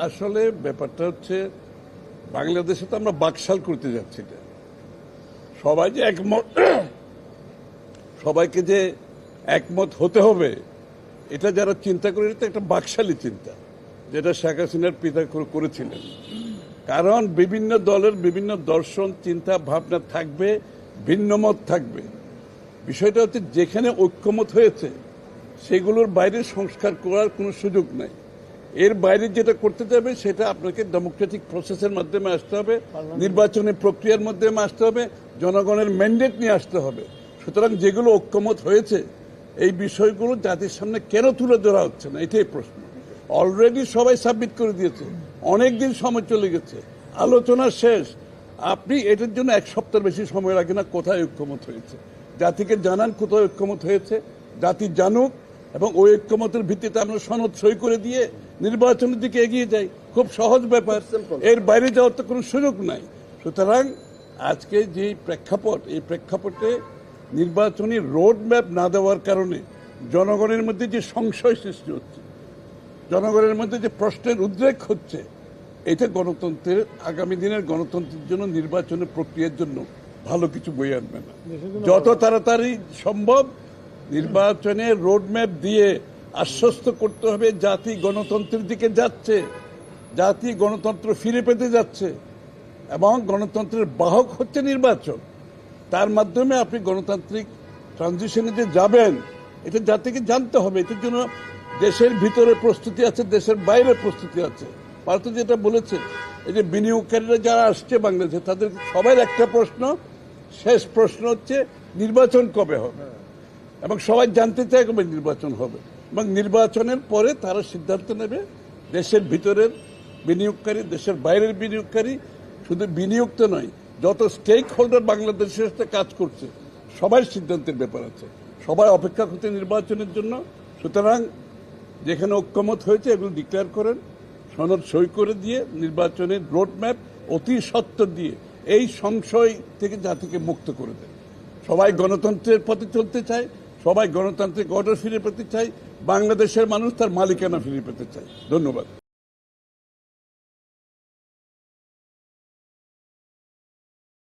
আসলে ব্যাপারটা হচ্ছে বাংলাদেশে তো আমরা বাকশাল করতে যাচ্ছি না। সবাই যে একমত, সবাইকে যে একমত হতে হবে এটা যারা চিন্তা করে, এটা একটা বাকশালী চিন্তা, যেটা শেখ হাসিনার পিতা করেছিলেন। কারণ বিভিন্ন দলের বিভিন্ন দর্শন, চিন্তা ভাবনা থাকবে, ভিন্নমত থাকবে। বিষয়টা হচ্ছে যেখানে ঐক্যমত হয়েছে সেগুলোর বাইরে সংস্কার করার কোনো সুযোগ নাই। এর বাইরে যেটা করতে যাবে সেটা আপনাকে ডেমোক্রেটিক প্রসেসের মাধ্যমে আসতে হবে, নির্বাচনী প্রক্রিয়ার মাধ্যমে আসতে হবে, জনগণের ম্যান্ডেট নিয়ে আসতে হবে। সুতরাং যেগুলো ঐক্যমত হয়েছে এই বিষয়গুলো জাতির সামনে কেন তুলে ধরা হচ্ছে না, এটাই প্রশ্ন। অলরেডি সবাই সাবমিট করে দিয়েছে, অনেক দিন সময় চলে গেছে, আলোচনা শেষ। আপনি এটার জন্য এক সপ্তাহ বেশি সময় লাগে না কোথায় ঐক্যমত হয়েছে। জাতিকে জানান কোথায় ঐক্যমত হয়েছে, জাতি জানুক, এবং ওই ঐক্যমতের ভিত্তিতে আমরা সনদ সই করে দিয়ে নির্বাচনের দিকে এগিয়ে যাই। খুব সহজ ব্যাপার, এর বাইরে যাওয়ার তো কোনো সুযোগ নাই। সুতরাং আজকে যে প্রেক্ষাপট, এই প্রেক্ষাপটে নির্বাচনী রোড ম্যাপ না দেওয়ার কারণে জনগণের মধ্যে যে সংশয় সৃষ্টি হচ্ছে, জনগণের মধ্যে যে প্রশ্নের উদ্রেক হচ্ছে, এটা গণতন্ত্রের, আগামী দিনের গণতন্ত্রের জন্য, নির্বাচনের প্রক্রিয়ার জন্য ভালো কিছু বয়ে আনবে না। যত তাড়াতাড়ি সম্ভব নির্বাচনের রোডম্যাপ দিয়ে আশ্বস্ত করতে হবে জাতি গণতন্ত্রের দিকে যাচ্ছে, জাতি গণতন্ত্র ফিরে পেতে যাচ্ছে, এবং গণতন্ত্রের বাহক হচ্ছে নির্বাচন। তার মাধ্যমে আপনি গণতান্ত্রিক ট্রানজিশনে যে যাবেন এটা জাতিকে জানতে হবে। এটার জন্য দেশের ভিতরে প্রস্তুতি আছে, দেশের বাইরে প্রস্তুতি আছে। ভারত যেটা বলেছে, এই যে বিনিয়োগকারীরা যারা আসছে বাংলাদেশে, তাদের সবার একটা প্রশ্ন, শেষ প্রশ্ন হচ্ছে নির্বাচন কবে হবে, এবং সবাই জানতে চায় কবে নির্বাচন হবে, এবং নির্বাচনের পরে তারা সিদ্ধান্ত নেবে। দেশের ভিতরের বিনিয়োগকারী, দেশের বাইরের বিনিয়োগকারী, শুধু বিনিয়োগ তো নয়, যত স্টেক হোল্ডার বাংলাদেশের সাথে কাজ করছে সবাই সিদ্ধান্তের ব্যাপার আছে। সবাই অপেক্ষা করছে নির্বাচনের জন্য। সুতরাং যেখানে ঐক্যমত হয়েছে এগুলো ডিক্লেয়ার করেন, সনদ সই করে দিয়ে নির্বাচনের রোডম্যাপ অতি সত্বর দিয়ে এই সংশয় থেকে জাতিকে মুক্ত করে দেন। সবাই গণতন্ত্রের পথে চলতে চায়, সবাই গণতান্ত্রিক অর্ডার ফিরে পেতে চায়, বাংলাদেশের মানুষ তার মালিকানা ফিরে পেতে চায়। ধন্যবাদ।